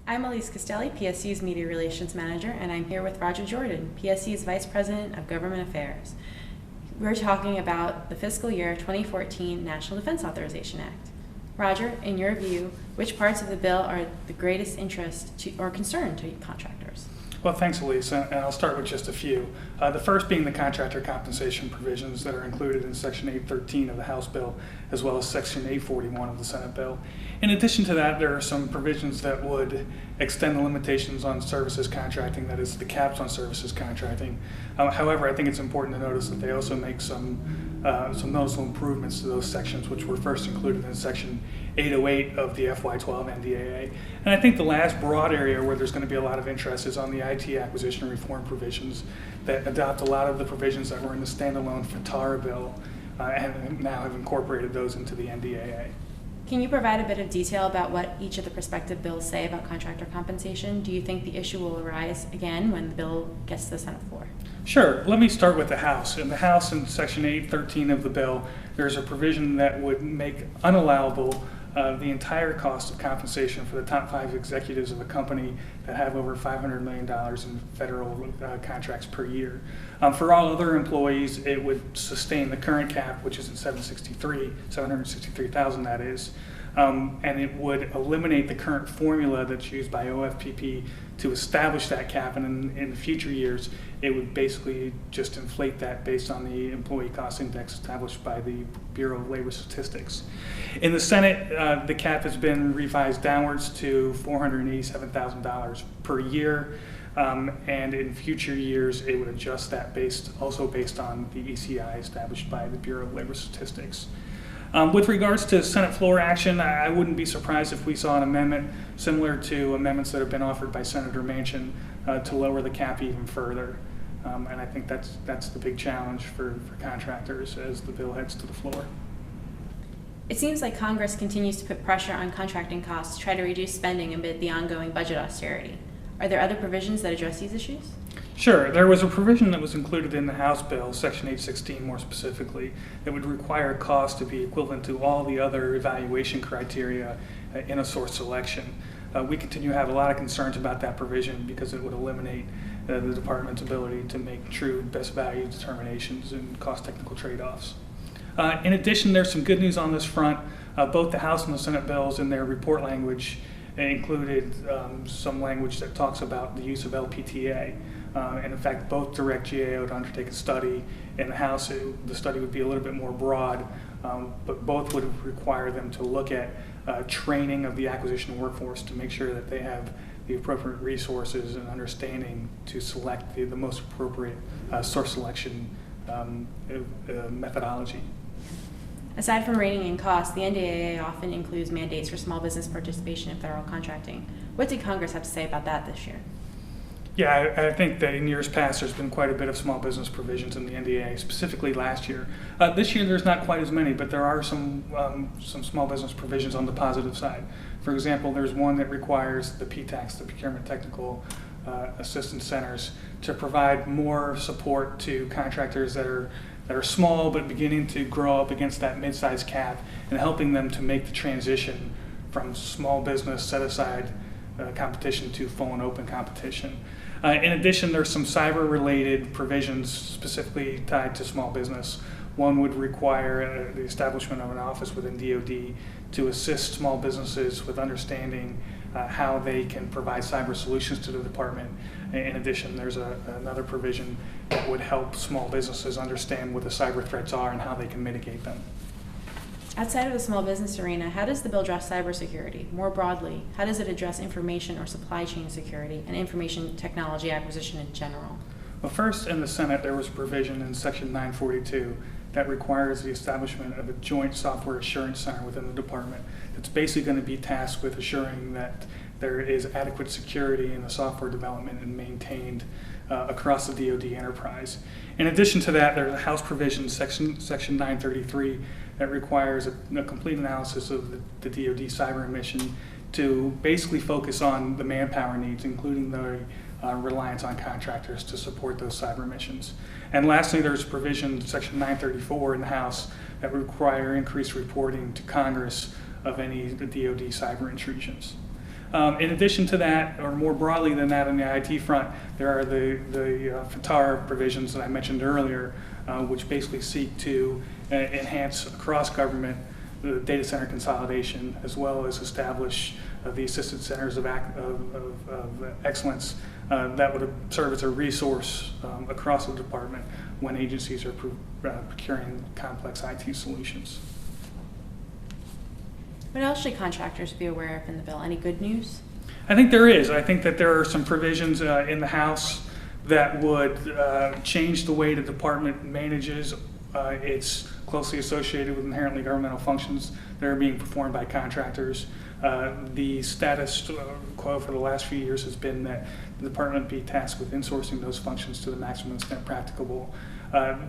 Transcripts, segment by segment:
I'm Elise Castelli, PSC's Media Relations Manager, and I'm here with Roger Jordan, PSC's Vice President of Government Affairs. We're talking about the fiscal year 2014 National Defense Authorization Act. Roger, in your view, which parts of the bill are the greatest interest or concern to contractors? Well, thanks, Elise, and I'll start with just a few. The first being the contractor compensation provisions that are included in Section 813 of the House bill, as well as Section 841 of the Senate bill. In addition to that, there are some provisions that would extend the limitations on services contracting, that is, the caps on services contracting. However, I think it's important to notice that they also make some noticeable improvements to those sections, which were first included in Section 808 of the FY12 NDAA. And I think the last broad area where there's going to be a lot of interest is on the IT acquisition reform provisions that adopt a lot of the provisions that were in the standalone FTAR bill and now have incorporated those into the NDAA. Can you provide a bit of detail about what each of the prospective bills say about contractor compensation? Do you think the issue will arise again when the bill gets to the Senate floor? Sure. Let me start with the House. In the House, in Section 813 of the bill, there's a provision that would make unallowable the entire cost of compensation for the top 5 executives of a company that have over $500 million in federal contracts per year. For all other employees, it would sustain the current cap, which is at $763,000, that is, and it would eliminate the current formula that's used by OFPP to establish that cap, and in the future years, it would basically just inflate that based on the employee cost index established by the Bureau of Labor Statistics. In the Senate, the cap has been revised downwards to $487,000 per year, and in future years, it would adjust that also based on the ECI established by the Bureau of Labor Statistics. With regards to Senate floor action, I wouldn't be surprised if we saw an amendment similar to amendments that have been offered by Senator Manchin to lower the cap even further. And I think that's the big challenge for contractors as the bill heads to the floor. It seems like Congress continues to put pressure on contracting costs to try to reduce spending amid the ongoing budget austerity. Are there other provisions that address these issues? Sure. There was a provision that was included in the House bill, Section 816 more specifically, that would require costs to be equivalent to all the other evaluation criteria in a source selection. We continue to have a lot of concerns about that provision because it would eliminate the department's ability to make true best value determinations and cost technical trade-offs. In addition, there's some good news on this front. Both the House and the Senate bills in their report language included some language that talks about the use of LPTA. And in fact, both direct GAO to undertake a study. In the House, the study would be a little bit more broad, but both would require them to look at training of the acquisition workforce to make sure that they have the appropriate resources and understanding to select the most appropriate source selection methodology. Aside from rating and cost, the NDAA often includes mandates for small business participation in federal contracting. What did Congress have to say about that this year? Yeah, I think that in years past there's been quite a bit of small business provisions in the NDAA, specifically last year. This year there's not quite as many, but there are some small business provisions on the positive side. For example, there's one that requires the PTACs, the Procurement Technical Assistance Centers, to provide more support to contractors that are small but beginning to grow up against that mid-sized cap and helping them to make the transition from small business set-aside competition to full and open competition. In addition, there's some cyber-related provisions specifically tied to small business. One would require the establishment of an office within DoD to assist small businesses with understanding how they can provide cyber solutions to the department. In addition, there's another provision that would help small businesses understand what the cyber threats are and how they can mitigate them. Outside of the small business arena, how does the bill address cybersecurity? More broadly, how does it address information or supply chain security and information technology acquisition in general? Well, first, in the Senate, there was a provision in Section 942 that requires the establishment of a joint software assurance center within the department. It's basically going to be tasked with assuring that there is adequate security in the software development and maintained across the DoD enterprise. In addition to that, there's a House provision, Section 933, that requires a complete analysis of the DoD cyber mission to basically focus on the manpower needs, including the reliance on contractors to support those cyber missions. And lastly, there's a provision, Section 934 in the House, that require increased reporting to Congress of any of the DoD cyber intrusions. In addition to that, or more broadly than that on the IT front, there are the FTAR provisions that I mentioned earlier, which basically seek to enhance across government the data center consolidation, as well as establish the assisted centers of excellence that would serve as a resource across the department when agencies are procuring complex IT solutions. What else should contractors be aware of in the bill? Any good news? I think there is. I think that there are some provisions in the House that would change the way the department manages its closely associated with inherently governmental functions that are being performed by contractors. The status quo for the last few years has been that the department be tasked with insourcing those functions to the maximum extent practicable.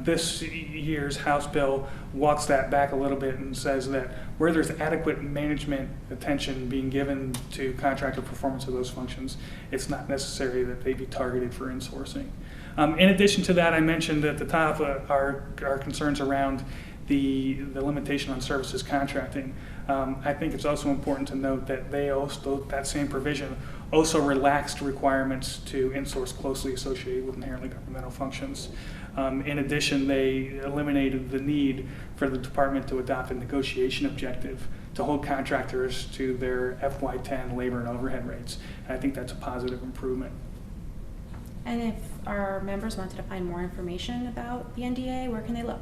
This year's House bill walks that back a little bit and says that where there's adequate management attention being given to contractor performance of those functions, it's not necessary that they be targeted for insourcing. In addition to that, I mentioned at the top our concerns around the limitation on services contracting. I think it's also important to note that that same provision also relaxed requirements to insource closely associated with inherently governmental functions. In addition, they eliminated the need for the department to adopt a negotiation objective to hold contractors to their FY10 labor and overhead rates. And I think that's a positive improvement. And if our members wanted to find more information about the NDAA, where can they look?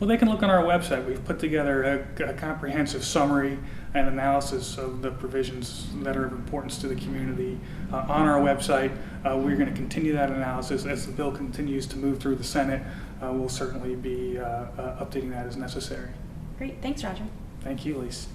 Well, they can look on our website. We've put together a comprehensive summary and analysis of the provisions that are of importance to the community on our website. We're going to continue that analysis as the bill continues to move through the Senate. We'll certainly be updating that as necessary. Great. Thanks, Roger. Thank you, Lise.